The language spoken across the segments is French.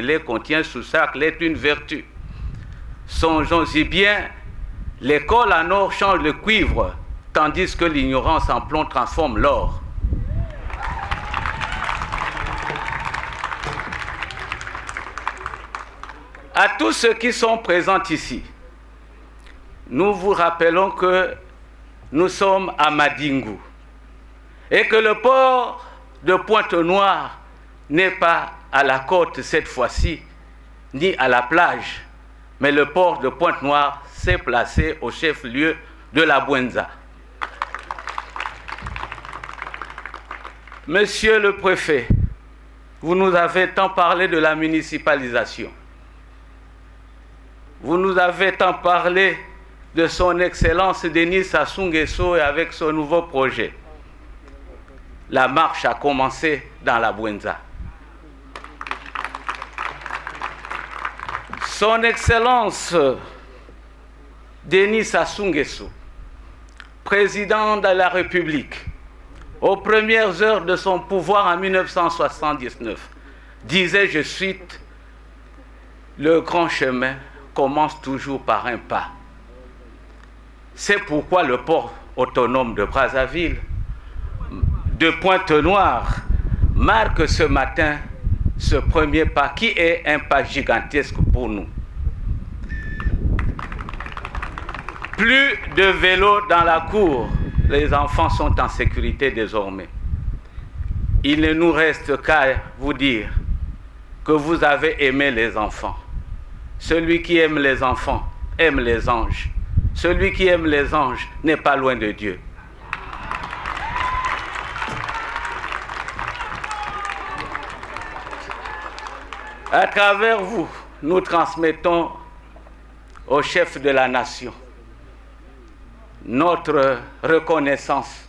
lait contient sous sac est une vertu. Songeons-y bien, l'école en or change le cuivre, tandis que l'ignorance en plomb transforme l'or. À tous ceux qui sont présents ici, nous vous rappelons que nous sommes à Madingu et que le port de Pointe-Noire n'est pas à la côte cette fois-ci, ni à la plage, mais le port de Pointe-Noire s'est placé au chef-lieu de la Bwenza. Monsieur le préfet, vous nous avez tant parlé de la municipalisation. Vous nous avez tant parlé de son Excellence Denis Sassou Nguesso et avec son nouveau projet. La marche a commencé dans la Bwenza. Son Excellence Denis Sassou Nguesso, président de la République, aux premières heures de son pouvoir en 1979, disait, je cite, « Le grand chemin commence toujours par un pas ». C'est pourquoi le port autonome de Brazzaville, de Pointe-Noire, marque ce matin ce premier pas qui est un pas gigantesque pour nous. Plus de vélos dans la cour, les enfants sont en sécurité désormais. Il ne nous reste qu'à vous dire que vous avez aimé les enfants. Celui qui aime les enfants aime les anges. Celui qui aime les anges n'est pas loin de Dieu. À travers vous, nous transmettons au chef de la nation notre reconnaissance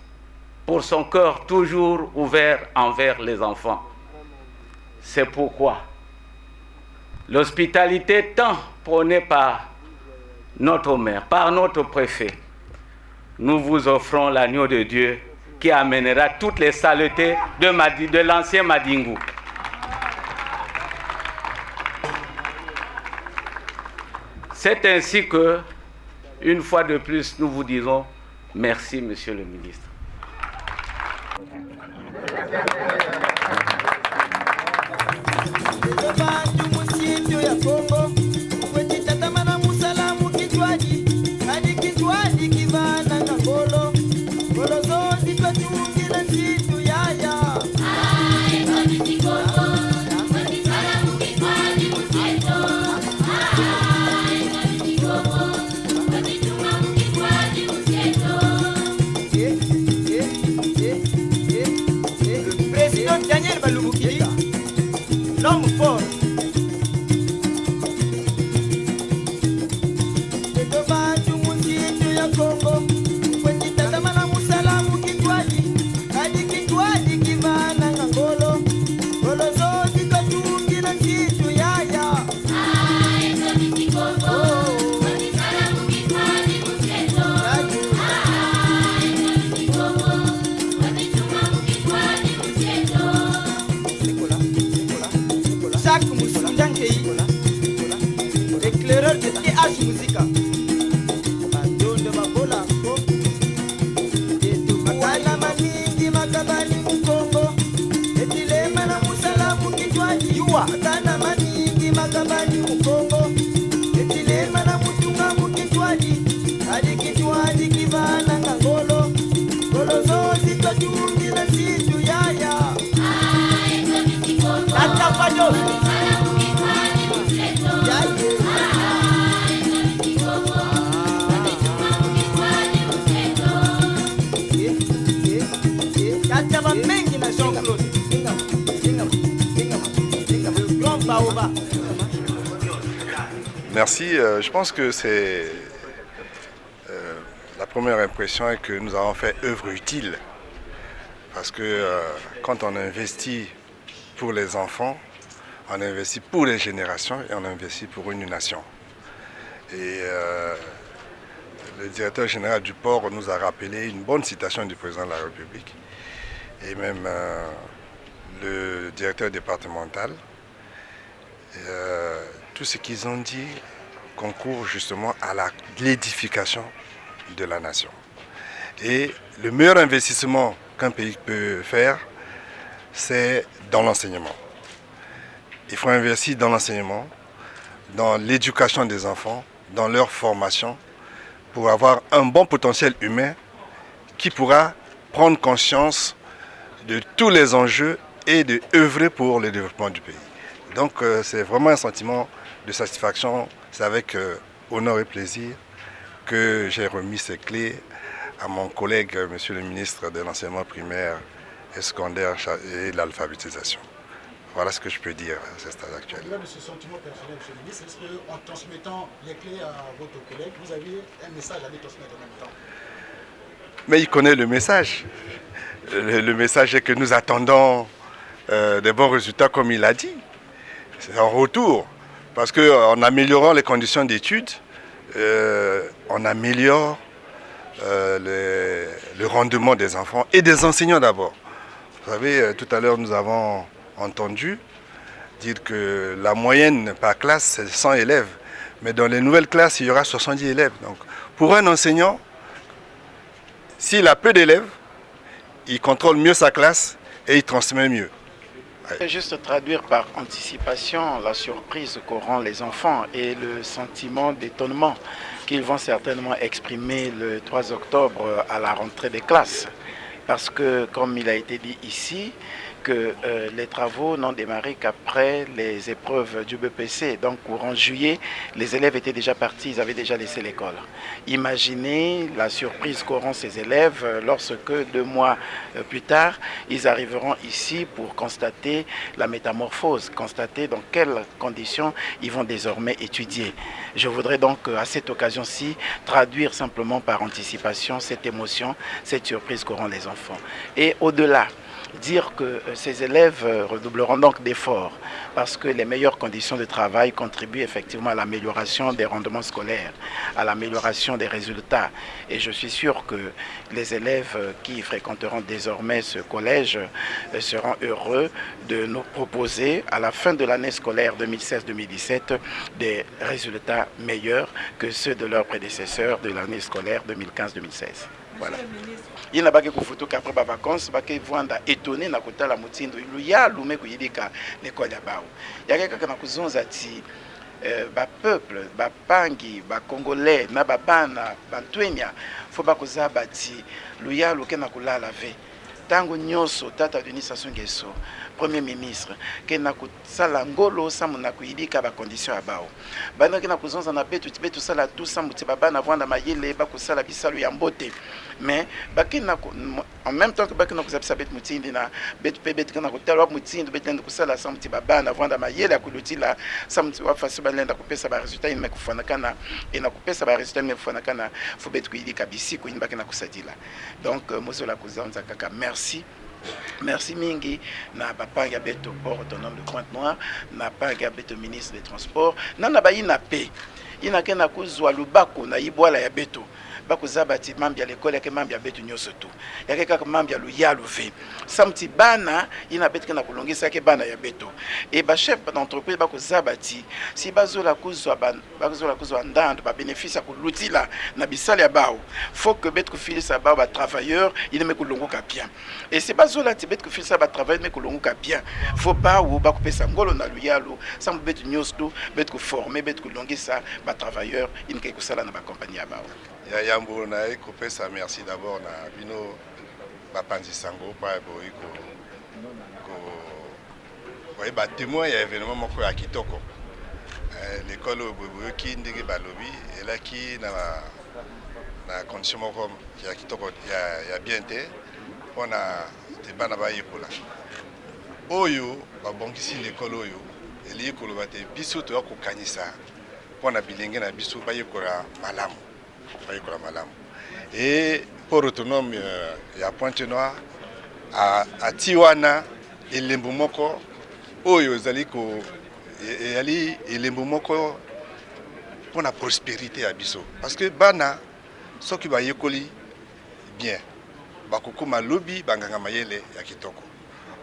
pour son cœur toujours ouvert envers les enfants. C'est pourquoi l'hospitalité tant prônée par notre maire, par notre préfet, nous vous offrons l'agneau de Dieu qui amènera toutes les saletés de l'ancien Madingu. C'est ainsi que, une fois de plus, nous vous disons merci, Monsieur le ministre. L'homme fort. Éclaireur de TH Musica. Merci. Je pense que c'est la première impression est que nous avons fait œuvre utile. Parce que quand on investit pour les enfants, on investit pour les générations et on investit pour une nation. Et le directeur général du port nous a rappelé une bonne citation du président de la République et même le directeur départemental. Et tout ce qu'ils ont dit concourt justement à l'édification de la nation. Et le meilleur investissement qu'un pays peut faire, c'est dans l'enseignement. Il faut investir dans l'enseignement, dans l'éducation des enfants, dans leur formation, pour avoir un bon potentiel humain qui pourra prendre conscience de tous les enjeux et de œuvrer pour le développement du pays. Donc c'est vraiment un sentiment de satisfaction. C'est avec honneur et plaisir que j'ai remis ces clés à mon collègue, monsieur le ministre de l'enseignement primaire et secondaire et de l'alphabétisation. Voilà ce que je peux dire à ce stade actuel. Au-delà de ce sentiment personnel, monsieur le ministre, est-ce qu'en transmettant les clés à votre collègue, vous aviez un message à lui transmettre en même temps? Mais il connaît le message. Le message est que nous attendons des bons résultats comme il a dit. C'est un retour. Parce qu'en améliorant les conditions d'études, on améliore le rendement des enfants et des enseignants d'abord. Vous savez, tout à l'heure nous avons entendu dire que la moyenne par classe c'est 100 élèves. Mais dans les nouvelles classes, il y aura 70 élèves. Donc, pour un enseignant, s'il a peu d'élèves, il contrôle mieux sa classe et il transmet mieux. Ouais. Juste traduire par anticipation la surprise qu'auront les enfants et le sentiment d'étonnement qu'ils vont certainement exprimer le 3 octobre à la rentrée des classes. Parce que, comme il a été dit ici, que les travaux n'ont démarré qu'après les épreuves du BPC. Donc, courant juillet, les élèves étaient déjà partis, ils avaient déjà laissé l'école. Imaginez la surprise qu'auront ces élèves lorsque 2 mois plus tard, ils arriveront ici pour constater la métamorphose, constater dans quelles conditions ils vont désormais étudier. Je voudrais donc, à cette occasion-ci, traduire simplement par anticipation cette émotion, cette surprise qu'auront les enfants. Et au-delà, dire que ces élèves redoubleront donc d'efforts parce que les meilleures conditions de travail contribuent effectivement à l'amélioration des rendements scolaires, à l'amélioration des résultats. Et je suis sûr que les élèves qui fréquenteront désormais ce collège seront heureux de nous proposer à la fin de l'année scolaire 2016-2017 des résultats meilleurs que ceux de leurs prédécesseurs de l'année scolaire 2015-2016. Voilà. Il n'a pas que photo qu'après les vacances, il y a étonné na kota la mutindo il y a lumé ko yidika l'école ya bao. Il y a quelqu'un qui kuzonza ti ba peuple, ba pangi, ba congolais, na ba bana, ba twenya, faut ba kozaba ti luya luke na kulala ve. Tango nyoso tata Denis Sassou Nguesso, premier ministre, qui na kusala ngolo samu na kuyidika ba condition abao. Bana ki na kuzonza na betu tibetu sala tout samu ti baba na vanda mayele ba kusala bisalu ya mbote. Mais en même temps que baki na kusabisa betu mutindi na betu pe betu na kutala mutindi betu na kusala samu ti baba na vanda mayele akulutila samu ti wa fasu balenda kupesa ba resultat ine kufanakana et na kupesa ba resultat ine kufanakana fo betu kuyidika bisiko ine baki na kusadila. Donc mozola kuzanza kaka merci. Merci mingi na papa Gabeto port autonome de Pointe-Noire, na papa Gabeto ministre des Transports, na ba ina pe. Ina kena kuzwa lubako na ibwala ya beto. Bakuzabati mambi ya l'école yake mambi ya betu nyoso tu. Yake kaka mambi ya luya luve. Samti bana ina betu kena kulongisa yake bana ya beto. Et ba chef d'entreprise bakuzabati si bazola kuzwa ndando ba bénéfice ku lutila na bisale ya bao. Faut que betu kufili sa bao ba travailleur il me kulongoka bien. Et si bazola ti betu kufili sa ba travailleur me kulongoka bien. Faut pas ou ba kupesa ngolo na luya lu. Sam betu nyoso tu betu former betu kulongisa ba travailleur il ke kusala na ba compagnie ya bao. Yambo na ekopesa merci d'abord na bino bapanzi sango pa boyi ko ba témoin ya événement moko ya kitoko l'école oboyo ki ndenge balobi elaki na condition moko ya kitoko ya bien te pona te bana ba yekola oyo babongisi l'école oyo eli koloba te biso to kokanisa pona bilenge na biso ba yekola malamu. Et pour autonome il y a Pointe-Noire à Tiwana et Lembumoko oyo zaliko yali Lembumoko pour la prospérité à biso parce que bana so ki ba yekoli bien bakokoma lobby banganga mayele ya kitoko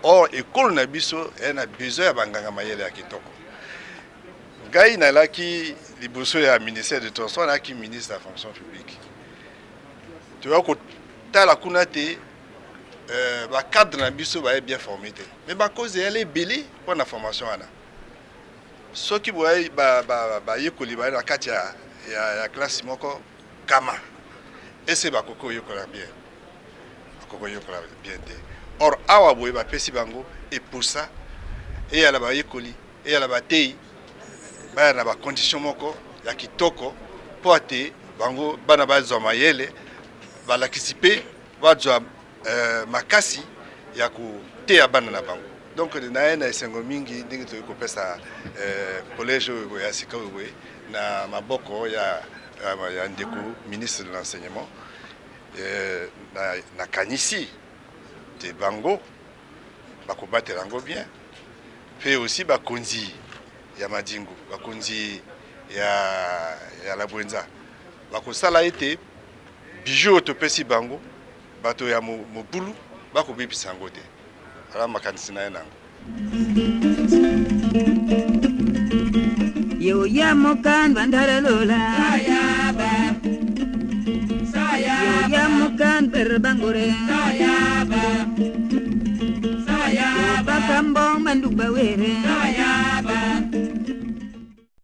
or école na biso elle a besoin ya banganga mayele ya kitoko Gaï n'a là qui les boursiers à ministère de transport là qui ministre de la fonction publique. Tu vois que t'as la kunate ba cadre na biso ba bien formé. Mais ba cause elle est belée pour la formation là. Ce qui voit ba yekoli ba na kati ya classe moko kama. Et c'est ba koko yokola bien. Koko yokola bien. Or awa boye ba pesi bango et pour ça et à la ba yekoli et à la bataille ba na ba condition moko ya kitoko po ate bango bana ba zo mayele ba lakisipe ba zo makasi ya ku te ya bana na bango. Donc na esengo mingi ndenge to ko pesa collège ya sikawe na maboko ya ndeko ministre de l'enseignement na kanisi te bango bakobate lango bien. Fait aussi bakonzi ya madingo bakonzi ya la Bwenza bakosala ete bijou to pesi bango bato ya mobulu bakobebisa yango te ala makanisi na ye nango. Yo ya mokan bandara lola yo ya mokan berbangore yo bakambong manduk bawere